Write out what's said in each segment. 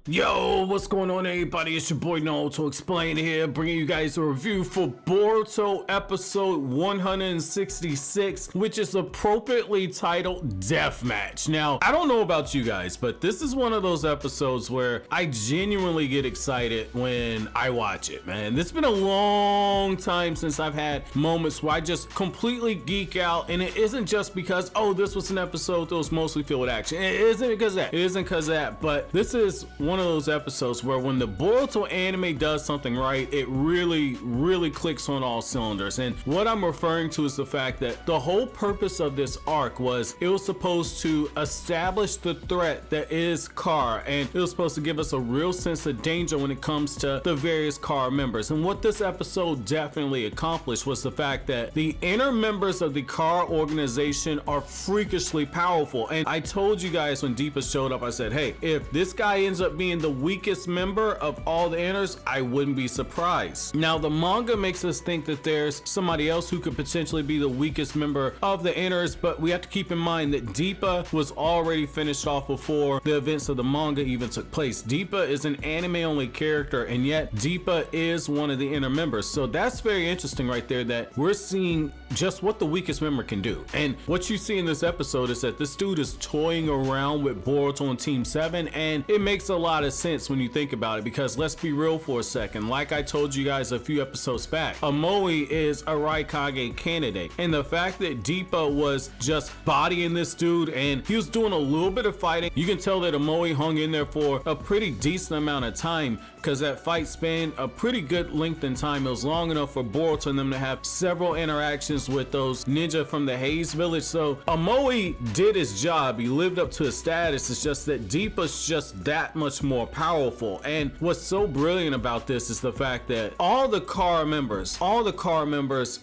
Yo, what's going on everybody? It's your boy Naruto Explain here, bringing you guys a review for Boruto episode 166, which is appropriately titled Deathmatch. Now, I don't know about you guys, but this is one of those episodes where I genuinely get excited when I watch it, man. It's been a long time since I've had moments where I just completely geek out, and it isn't just because, oh, this was an episode that was mostly filled with action. It isn't because of that. It isn't because of that, but this is one of those episodes where when the Boruto anime does something right, it really clicks on all cylinders. And what I'm referring to is the fact that the whole purpose of this arc was it was supposed to establish the threat that is Car, and it was supposed to give us a real sense of danger when it comes to the various Car members. And what this episode definitely accomplished was the fact that the inner members of the Car organization are freakishly powerful. And I told you guys when Deepa showed up, I said, hey, if this guy ends up being the weakest member of all the inners, I wouldn't be surprised. Now, the manga makes us think that there's somebody else who could potentially be the weakest member of the inners, but we have to keep in mind that Deepa was already finished off before the events of the manga even took place. Deepa is an anime-only character, and yet Deepa is one of the inner members. So that's very interesting right there, that we're seeing just what the weakest member can do. And what you see in this episode is that this dude is toying around with Boruto and Team 7, and it makes a lot of sense when you think about it, because let's be real for a second. Like I told you guys a few episodes back, Amoe is a Raikage candidate, and the fact that Deepa was just bodying this dude and he was doing a little bit of fighting, you can tell that Amoe hung in there for a pretty decent amount of time, because that fight spanned a pretty good length in time. It was long enough for Boruto and them to have several interactions with those ninja from the Haze village. So Amoe did his job, he lived up to his status. It's just that Deepa's just that much more powerful. And what's so brilliant about this is the fact that all the Car members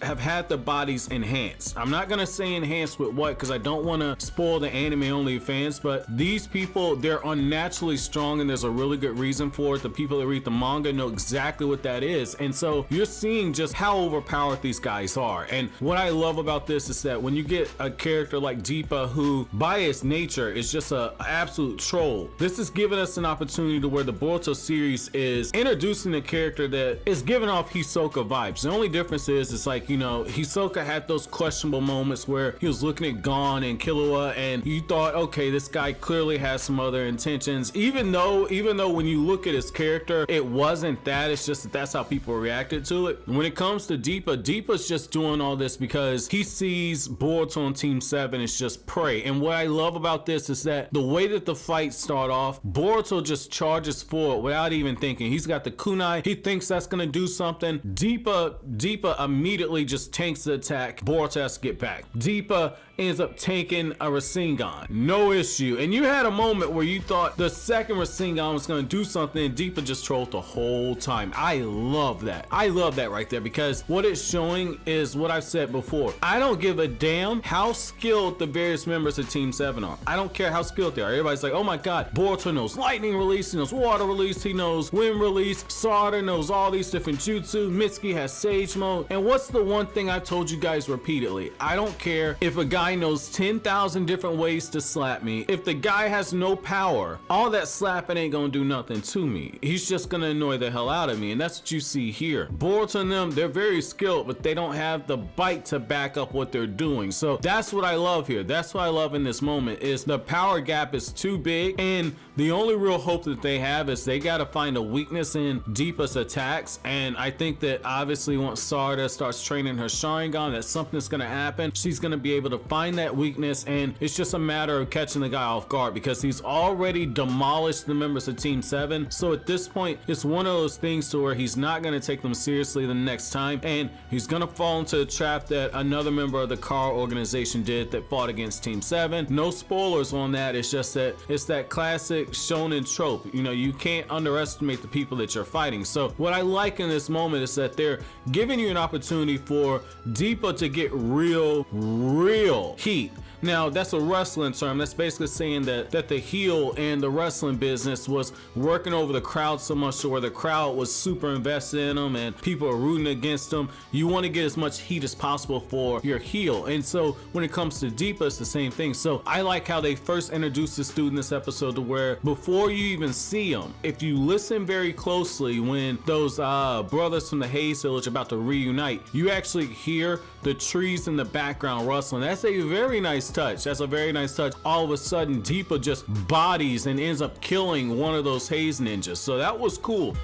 have had their bodies enhanced. I'm not gonna say enhanced with what, because I don't want to spoil the anime only fans, but these people, they're unnaturally strong, and there's a really good reason for it. The people that read the manga know exactly what that is. And so you're seeing just how overpowered these guys are. And what I love about this is that when you get a character like Deepa, who by its nature is just an absolute troll, this is giving us an opportunity to where the Boruto series is introducing a character that is giving off Hisoka vibes. The only difference is, it's like, you know, Hisoka had those questionable moments where he was looking at Gon and Killua, and you thought, okay, this guy clearly has some other intentions, even though when you look at his character, it wasn't that. It's just that that's how people reacted to it. When it comes to Deepa's just doing all this because he sees Boruto on Team 7 is just prey. And what I love about this is that the way that the fights start off, Boruto just charges forward without even thinking. He's got the kunai, he thinks that's gonna do something. Deepa immediately just tanks the attack. Boruto has to get back. Deepa ends up taking a Rasengan, no issue. And you had a moment where you thought the second Rasengan was gonna do something, and Deepa just trolled the whole time. I love that. I love that right there, because what it's showing is what I've said before. I don't give a damn how skilled the various members of Team 7 are. I don't care how skilled they are. Everybody's like, oh my god, Boruto knows lightning release, he knows water release, he knows wind release, Sarada knows all these different jutsu, Mitsuki has sage mode. And what's the one thing I told you guys repeatedly? I don't care if a guy knows 10,000 different ways to slap me. If the guy has no power, all that slapping ain't gonna do nothing to me. He's just gonna annoy the hell out of me. And that's what you see here. Boruto and them, they're very skilled, but they don't have the bite to back up what they're doing. So that's what I love here. That's what I love in this moment, is the power gap is too big, and the only real hope that they have is they got to find a weakness in Deepa's attacks. And I think that obviously once Sarada starts training her Sharingan, that something's going to happen. She's going to be able to find that weakness, and it's just a matter of catching the guy off guard, because he's already demolished the members of Team 7. So at this point, it's one of those things to where he's not going to take them seriously the next time, and he's going to fall into the trap that another member of the Car organization did that fought against Team 7. No spoilers on that. It's just that it's that classic shonen trope. You know, you can't underestimate the people that you're fighting. So what I like in this moment is that they're giving you an opportunity for Deepa to get real heat. Now, that's a wrestling term. That's basically saying that the heel in the wrestling business was working over the crowd so much to where the crowd was super invested in them and people are rooting against them. You want to get as much heat as possible for your heel. And so when it comes to Deepa, it's the same thing. So I like how they first introduced this dude in this episode to where before you you even see them. If you listen very closely when those brothers from the Hayes Village are about to reunite, you actually hear the trees in the background rustling. That's a very nice touch. That's a very nice touch. All of a sudden, Deepa just bodies and ends up killing one of those Hayes ninjas. So that was cool.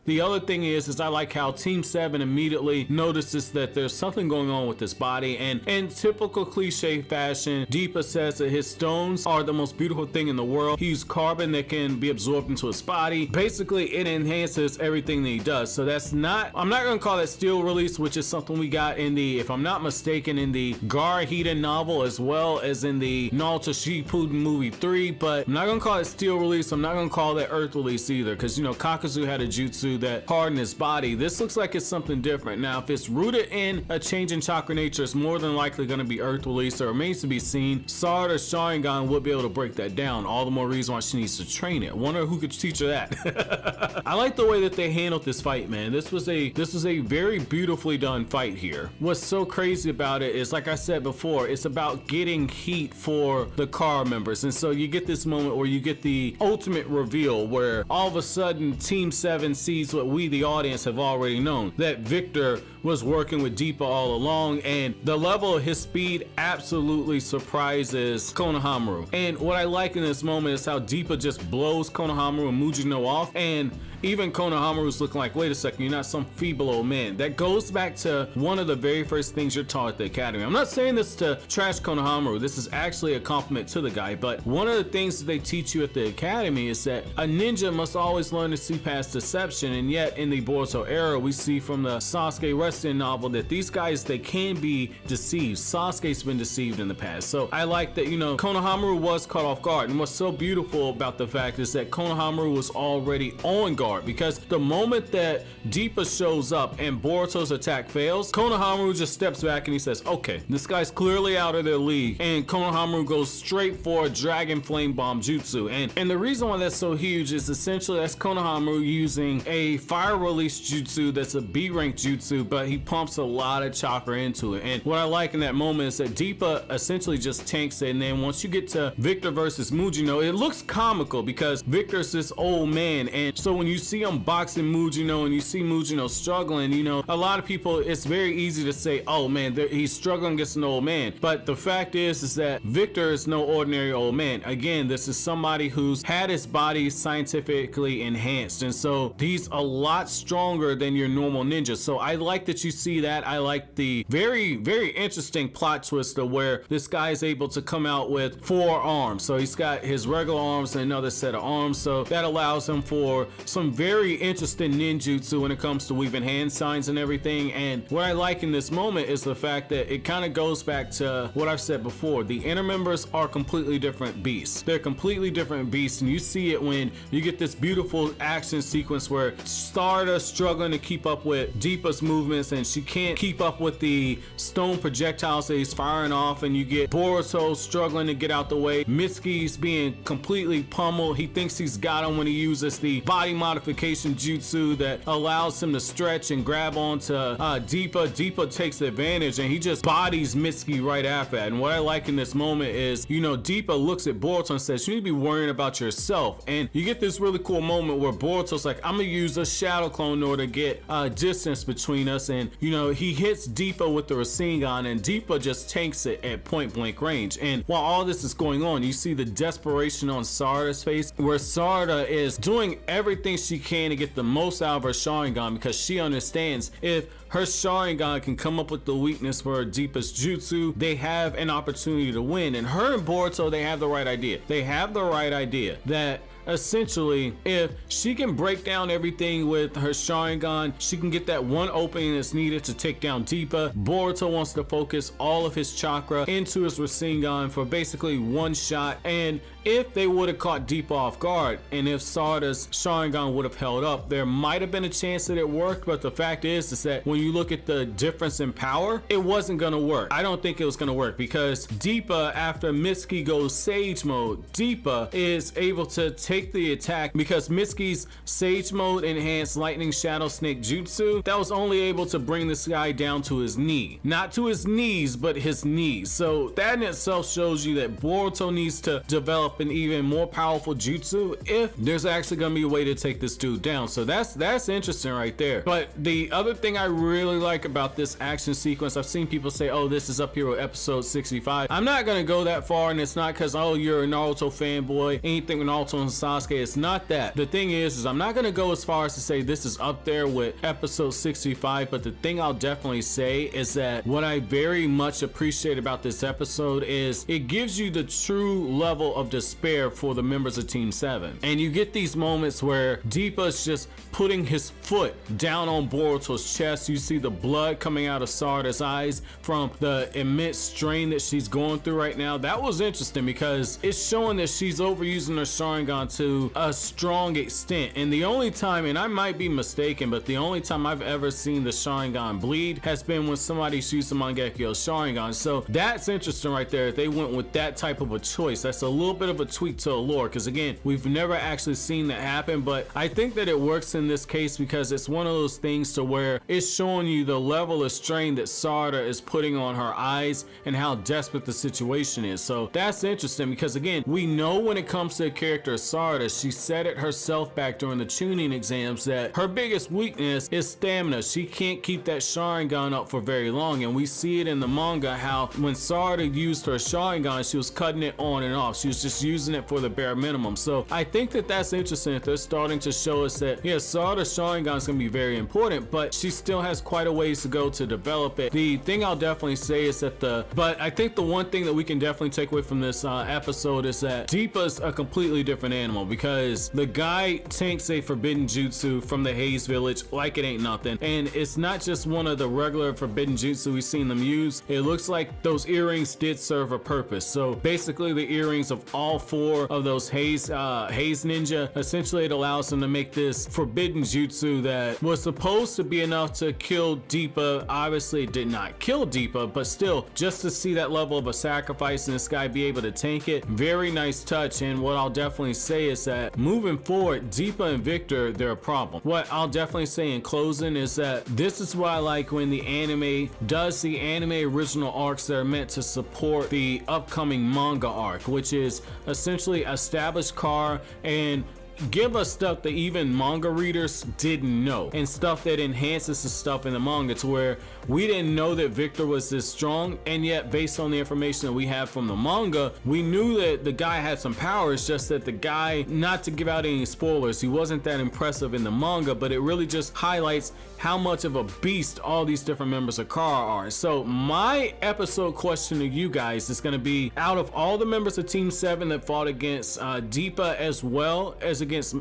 The other thing is I like how Team 7 immediately notices that there's something going on with his body, and in typical cliche fashion, Deepa says that his stones are the most beautiful thing in the world. He used carbon that can be absorbed into his body. Basically, it enhances everything that he does. So that's not, I'm not gonna call that steel release, which is something we got in the, if I'm not mistaken, in the Garahida novel as well as in the Naruto Shippuden movie 3, but I'm not gonna call it steel release. I'm not gonna call that earth release either, because you know, Kakazu had a jutsu that hardened his body. This looks like it's something different. Now, if it's rooted in a change in chakra nature, it's more than likely going to be earth release. It remains to be seen. Sarada's Sharingan would be able to break that down. All the more reason why she needs to train it. Wonder who could teach her that. I like the way that they handled this fight, man. This was a very beautifully done fight here. What's so crazy about it is, like I said before, it's about getting heat for the car members, and so you get this moment where you get the ultimate reveal where all of a sudden Team 7 sees what we, the audience, have already known, that Victor was working with Deepa all along, and the level of his speed absolutely surprises Konohamaru. And what I like in this moment is how Deepa just blows Konohamaru and Mujino off, and even Konohamaru's looking like, wait a second, you're not some feeble old man. That goes back to one of the very first things you're taught at the academy. I'm not saying this to trash Konohamaru. This is actually a compliment to the guy, but one of the things that they teach you at the academy is that a ninja must always learn to see past deception, and yet in the Boruto era, we see from the Sasuke wrestling novel that these guys, they can be deceived. Sasuke's been deceived in the past. So I like that, you know, Konohamaru was caught off guard, and what's so beautiful about the fact is that Konohamaru was already on guard, because the moment that Deepa shows up and Boruto's attack fails, Konohamaru just steps back and he says, okay, this guy's clearly out of their league, and Konohamaru goes straight for a Dragon Flame Bomb Jutsu. And the reason why that's so huge is essentially that's Konohamaru using a fire release jutsu that's a B rank jutsu, but he pumps a lot of chakra into it. And what I like in that moment is that Deepa essentially just tanks it, and then once you get to Victor versus Mujino, it looks comical because Victor's this old man, and so when you see him boxing Mujino and you see Mujino struggling, you know, a lot of people, it's very easy to say, oh man, he's struggling against an old man. But the fact is that Victor is no ordinary old man. Again, this is somebody who's had his body scientifically enhanced, and so he's a lot stronger than your normal ninja. So I like that you see that. I like the very, very interesting plot twist of where this guy is able to come out with 4 arms. So he's got his regular arms and another set of arms, so that allows him for some very interesting ninjutsu when it comes to weaving hand signs and everything. And what I like in this moment is the fact that it kind of goes back to what I've said before. The inner members are completely different beasts. They're completely different beasts, and you see it when you get this beautiful action sequence where Sarada struggling to keep up with Deepa's movements, and she can't keep up with the stone projectiles that he's firing off, and you get Boruto struggling to get out the way. Mitsuki's being completely pummeled. He thinks he's got him when he uses the body modification jutsu that allows him to stretch and grab onto Deepa. Deepa takes advantage and he just bodies Mitsuki right after that. And what I like in this moment is, you know, Deepa looks at Boruto and says, you need to be worrying about yourself. And you get this really cool moment where Boruto's like, I'm gonna use a shadow clone in order to get distance between us. And, you know, he hits Deepa with the Rasengan, and Deepa just tanks it at point blank range. And while all this is going on, you see the desperation on Sarada's face, where Sarada is doing everything she can to get the most out of her Sharingan, because she understands if her Sharingan can come up with the weakness for Deepa's jutsu, they have an opportunity to win. And her and Boruto, they have the right idea. They have the right idea that essentially, if she can break down everything with her Sharingan, she can get that one opening that's needed to take down Deepa. Boruto wants to focus all of his chakra into his Rasengan for basically one shot, and if they would have caught Deepa off guard, and if Sarada's Sharingan would have held up, there might have been a chance that it worked, but the fact is that when you look at the difference in power, it wasn't gonna work. I don't think it was gonna work because Deepa, after Mitsuki goes Sage Mode, Deepa is able to take the attack because Mitsuki's Sage Mode enhanced Lightning Shadow Snake Jutsu, that was only able to bring this guy down to his knee. Not to his knees, but his knees. So that in itself shows you that Boruto needs to develop an even more powerful jutsu if there's actually gonna be a way to take this dude down. So that's interesting right there. But the other thing I really like about this action sequence, I've seen people say, oh, this is up here with episode 65. I'm not gonna go that far, and it's not because, oh, you're a Naruto fanboy, anything with Naruto and Sasuke. It's not that. The thing is I'm not gonna go as far as to say this is up there with episode 65, but the thing I'll definitely say is that what I very much appreciate about this episode is it gives you the true level of despair for the members of Team 7. And you get these moments where Deepa's just putting his foot down on Boruto's chest. You see the blood coming out of Sarada's eyes from the immense strain that she's going through right now. That was interesting because it's showing that she's overusing her Sharingan to a strong extent. And the only time, and I might be mistaken, but the only time I've ever seen the Sharingan bleed has been when somebody shoots a Mangekyo Sharingan. So that's interesting right there. They went with that type of a choice. That's a little bit of a tweak to the lore because, again, we've never actually seen that happen, but I think that it works in this case because it's one of those things to where it's showing you the level of strain that Sarada is putting on her eyes and how desperate the situation is. So that's interesting because, again, we know when it comes to the character of Sarada, she said it herself back during the tuning exams that her biggest weakness is stamina. She can't keep that Sharingan up for very long, and we see it in the manga how when Sarada used her Sharingan, she was cutting it on and off. She was just using it for the bare minimum. So I think that that's interesting that they're starting to show us that, yeah, Sarada's Sharingan is going to be very important, but she still has quite a ways to go to develop it. The thing I'll definitely say is that but I think the one thing that we can definitely take away from this episode is that Deepa's a completely different animal because the guy tanks a forbidden jutsu from the Haze Village like it ain't nothing. And it's not just one of the regular forbidden jutsu we've seen them use. It looks like those earrings did serve a purpose. So basically the earrings of all four of those Haze Ninja, essentially it allows them to make this forbidden jutsu that was supposed to be enough to kill Deepa. Obviously it did not kill Deepa, but still, just to see that level of a sacrifice and this guy be able to tank it, very nice touch. And what I'll definitely say is that moving forward, Deepa and Victor, they're a problem. What I'll definitely say in closing is that this is what I like when the anime does the anime original arcs that are meant to support the upcoming manga arc, which is essentially establish Car and give us stuff that even manga readers didn't know, and stuff that enhances the stuff in the manga to where we didn't know that Victor was this strong, and yet based on the information that we have from the manga, we knew that the guy had some powers. Just that the guy, not to give out any spoilers, he wasn't that impressive in the manga, but it really just highlights how much of a beast all these different members of Kara are. So my episode question to you guys is going to be, out of all the members of Team 7 that fought against Deepa as well as against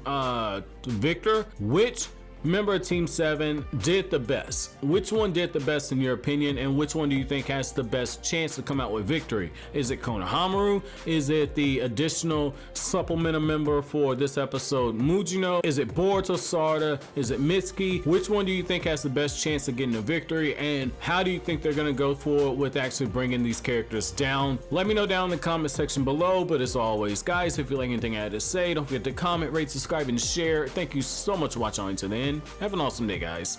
Victor, which member of Team 7 did the best? Which one did the best in your opinion, and which one do you think has the best chance to come out with victory? Is it Konohamaru? Is it the additional supplemental member for this episode, Mujino? Is it Boruto Sarada? Is it Mitsuki? Which one do you think has the best chance of getting a victory, and how do you think they're going to go forward with actually bringing these characters down? Let me know down in the comment section below. But as always, guys, if you like anything I had to say, don't forget to comment, rate, subscribe, and share. Thank you so much for watching until the end. Have an awesome day, guys.